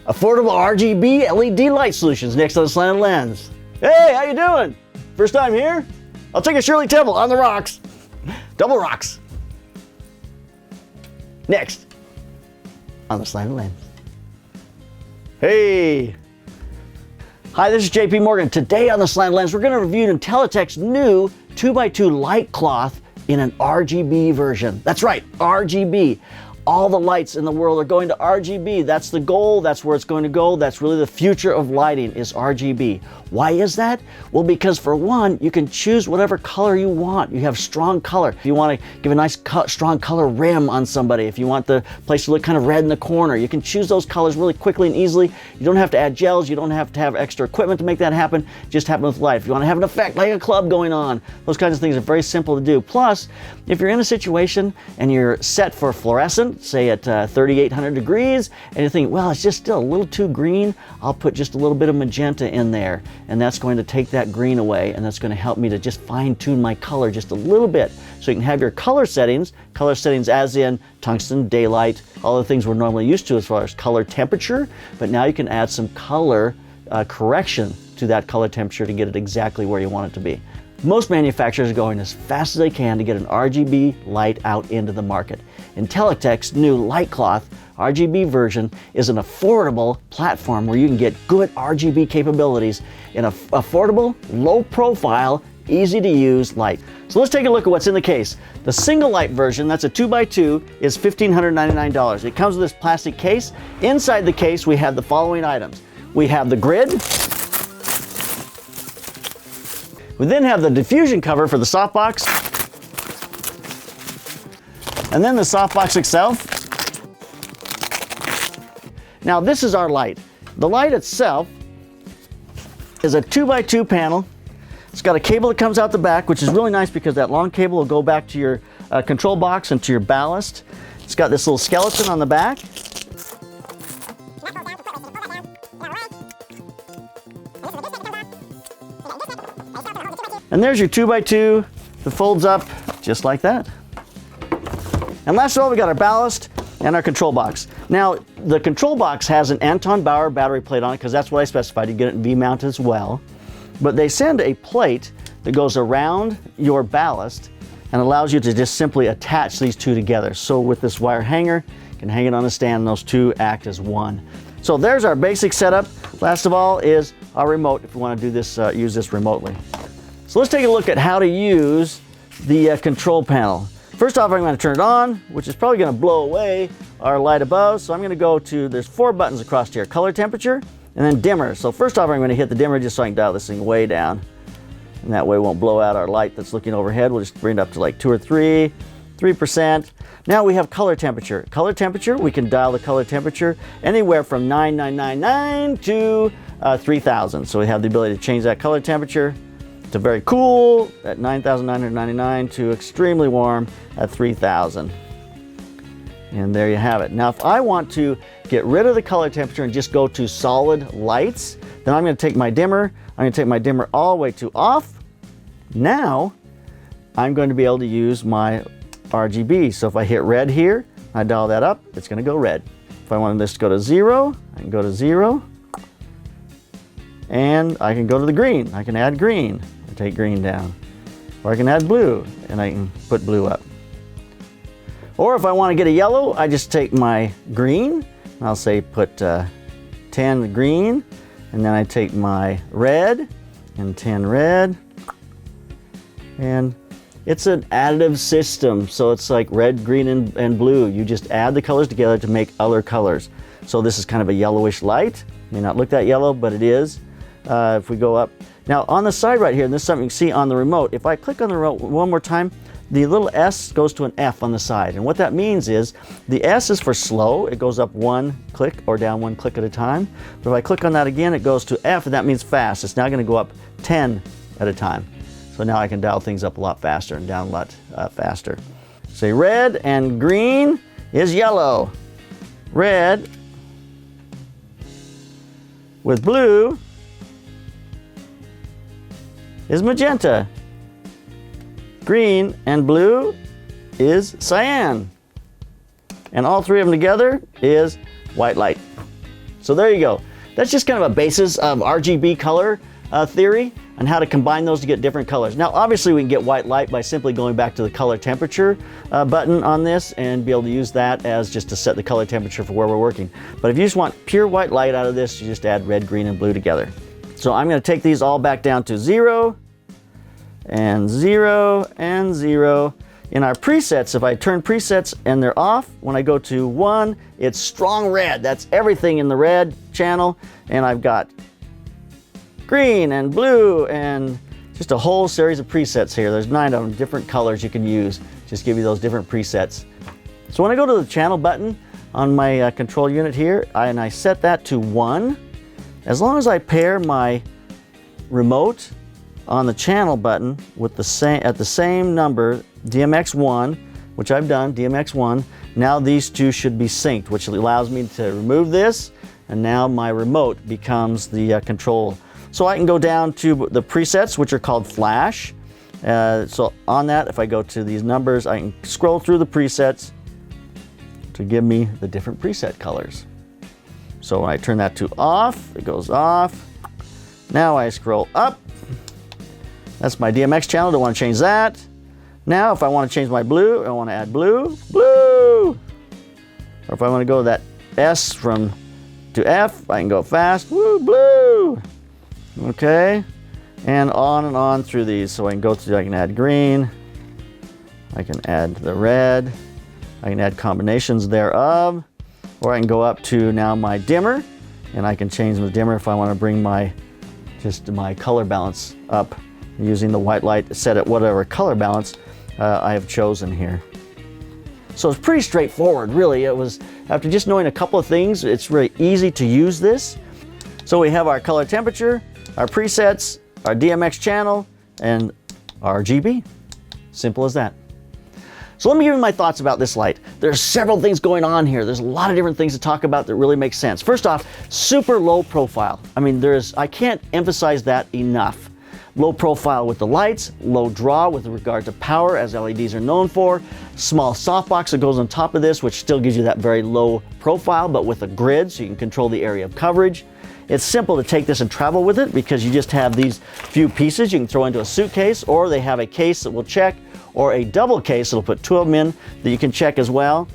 affordable RGB LED light solutions next on the Slanted Lens. Hey, how you doing? First time here? I'll take a Shirley Temple on the rocks. Double rocks. Next on the Slanted Lens. Hey. Hi, this is JP Morgan. Today on the Slanted Lens, we're going to review Intellytech's new 2x2 LiteCloth in an RGB version. That's right, RGB. All the lights in the world are going to RGB. That's the goal. That's where it's going to go. That's really the future of lighting is RGB. Why is that? Well, because for one, you can choose whatever color you want. You have strong color. If you want to give a nice strong color rim on somebody, if you want the place to look kind of red in the corner, you can choose those colors really quickly and easily. You don't have to add gels. You don't have to have extra equipment to make that happen. It just happen with light. If you want to have an effect like a club going on, those kinds of things are very simple to do. Plus, if you're in a situation and you're set for fluorescent, say at 3,800 degrees, and you think, well, it's just still a little too green, I'll put just a little bit of magenta in there, and that's going to take that green away, and that's going to help me to just fine-tune my color just a little bit. So you can have your color settings as in tungsten, daylight, all the things we're normally used to as far as color temperature, but now you can add some color correction to that color temperature to get it exactly where you want it to be. Most manufacturers are going as fast as they can to get an RGB light out into the market. Intellytech's new LiteCloth RGB version is an affordable platform where you can get good RGB capabilities in an affordable, low-profile, easy-to-use light. So let's take a look at what's in the case. The single light version, that's a 2x2, is $1,599. It comes with this plastic case. Inside the case, we have the following items. We have the grid. We then have the diffusion cover for the softbox. And then the softbox itself. Now this is our light. The light itself is a 2x2 panel. It's got a cable that comes out the back, which is really nice because that long cable will go back to your control box and to your ballast. It's got this little skeleton on the back. And there's your 2x2 that folds up just like that. And last of all, we got our ballast and our control box. Now, the control box has an Anton Bauer battery plate on it because that's what I specified. You get it in V-mount as well. But they send a plate that goes around your ballast and allows you to just simply attach these two together. So with this wire hanger, you can hang it on a stand and those two act as one. So there's our basic setup. Last of all is our remote if you want to do this, use this remotely. So let's take a look at how to use the control panel. First off, I'm going to turn it on, which is probably going to blow away our light above. So I'm going to go to, there's 4 buttons across here, color temperature, and then dimmer. So first off, I'm going to hit the dimmer just so I can dial this thing way down. And that way it won't blow out our light that's looking overhead. We'll just bring it up to like 2 or 3%. Now we have color temperature. Color temperature, we can dial the color temperature anywhere from 9999 to 3000. So we have the ability to change that color temperature to very cool at 9,999 to extremely warm at 3,000. And there you have it. Now, if I want to get rid of the color temperature and just go to solid lights, then I'm going to take my dimmer. I'm going to take my dimmer all the way to off. Now, I'm going to be able to use my RGB. So if I hit red here, I dial that up, it's going to go red. If I wanted this to go to 0, I can go to 0. And I can go to the green. I can add green and take green down. Or I can add blue and I can put blue up. Or if I want to get a yellow, I just take my green. I'll say put 10 green. And then I take my red and 10 red. And it's an additive system. So it's like red, green, and blue. You just add the colors together to make other colors. So this is kind of a yellowish light. May not look that yellow, but it is. If we go up. Now on the side right here, and this is something you can see on the remote, if I click on the remote one more time, the little S goes to an F on the side. And what that means is the S is for slow. It goes up 1 click or down 1 click at a time. But if I click on that again, it goes to F, and that means fast. It's now going to go up 10 at a time. So now I can dial things up a lot faster and down a lot faster. Say red and green is yellow. Red with blue is magenta. Green and blue is cyan. And all three of them together is white light. So there you go. That's just kind of a basis of RGB color theory and how to combine those to get different colors. Now, obviously we can get white light by simply going back to the color temperature button on this and be able to use that as just to set the color temperature for where we're working. But if you just want pure white light out of this, you just add red, green, and blue together. So I'm going to take these all back down to 0 and 0 and 0. In our presets, if I turn presets and they're off, when I go to 1, it's strong red. That's everything in the red channel. And I've got green and blue and just a whole series of presets here. There's 9 of them, different colors you can use. Just give you those different presets. So when I go to the channel button on my control unit here, and I set that to 1, as long as I pair my remote on the channel button with the same number, DMX1, which I've done, DMX1, now these two should be synced, which allows me to remove this, and now my remote becomes the control. So I can go down to the presets, which are called flash. So on that, if I go to these numbers, I can scroll through the presets to give me the different preset colors. So when I turn that to off, it goes off. Now I scroll up. That's my DMX channel, don't want to change that. Now if I want to change my blue, I want to add blue, blue. Or if I want to go that S to F, I can go fast, woo, blue. Okay, and on through these. So I can go through, I can add green, I can add the red, I can add combinations thereof, or I can go up to now my dimmer, and I can change the dimmer if I want to bring my color balance up using the white light set at whatever color balance I have chosen here. So it's pretty straightforward, really. It was, after just knowing a couple of things, it's really easy to use this. So we have our color temperature, our presets, our DMX channel, and RGB. Simple as that. So let me give you my thoughts about this light. There's several things going on here. There's a lot of different things to talk about that really make sense. First off, super low profile. I mean, I can't emphasize that enough. Low profile with the lights, low draw with regard to power, as LEDs are known for. Small softbox that goes on top of this, which still gives you that very low profile, but with a grid, so you can control the area of coverage. It's simple to take this and travel with it because you just have these few pieces you can throw into a suitcase, or they have a case that will check, or a double case that'll put 2 of them in that you can check as well.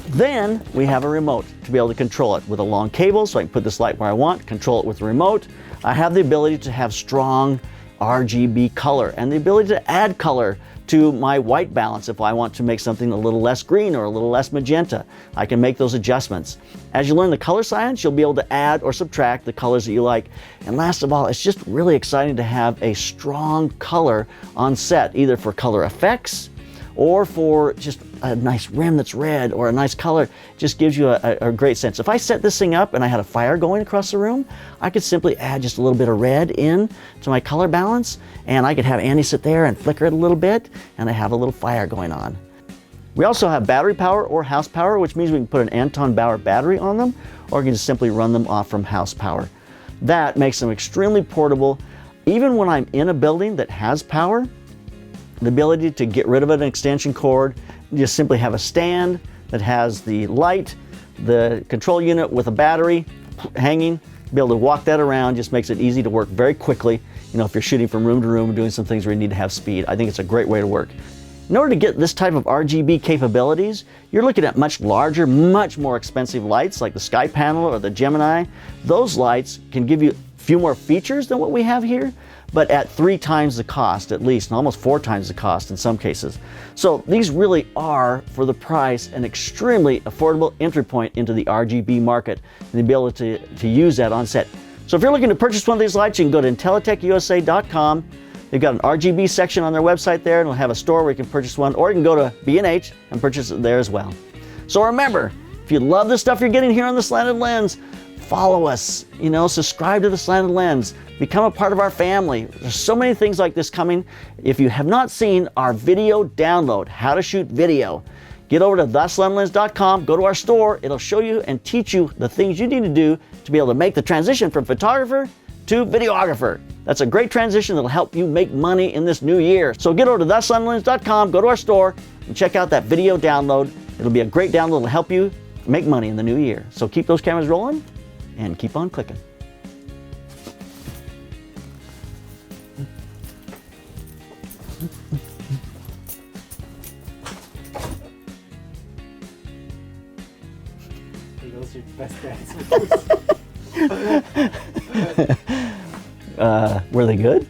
Then we have a remote to be able to control it with a long cable, so I can put this light where I want, control it with the remote. I have the ability to have strong RGB color and the ability to add color to my white balance if I want to make something a little less green or a little less magenta. I can make those adjustments. As you learn the color science, you'll be able to add or subtract the colors that you like. And last of all, it's just really exciting to have a strong color on set, either for color effects or for just a nice rim that's red or a nice color. Just gives you a great sense. If I set this thing up and I had a fire going across the room, I could simply add just a little bit of red in to my color balance, and I could have Andy sit there and flicker it a little bit, and I have a little fire going on. We also have battery power or house power, which means we can put an Anton Bauer battery on them, or we can just simply run them off from house power. That makes them extremely portable. Even when I'm in a building that has power, the ability to get rid of an extension cord, just simply have a stand that has the light, the control unit with a battery hanging, be able to walk that around just makes it easy to work very quickly. You know, if you're shooting from room to room and doing some things where you need to have speed, I think it's a great way to work. In order to get this type of RGB capabilities, you're looking at much larger, much more expensive lights like the Sky Panel or the Gemini. Those lights can give you a few more features than what we have here, but at 3 times the cost at least, and almost 4 times the cost in some cases. So these really are, for the price, an extremely affordable entry point into the RGB market and the ability to use that on set. So if you're looking to purchase one of these lights, you can go to IntellytechUSA.com. They've got an RGB section on their website there, and they'll have a store where you can purchase one, or you can go to B&H and purchase it there as well. So remember, if you love the stuff you're getting here on the Slanted Lens, follow us, subscribe to the Slanted Lens, become a part of our family. There's so many things like this coming. If you have not seen our video download, how to shoot video, get over to theslantedlens.com, go to our store. It'll show you and teach you the things you need to do to be able to make the transition from photographer to videographer. That's a great transition that'll help you make money in this new year. So get over to theslantedlens.com, go to our store, and check out that video download. It'll be a great download that'll help you make money in the new year. So keep those cameras rolling and keep on clicking. Those are your best answers. Were they good?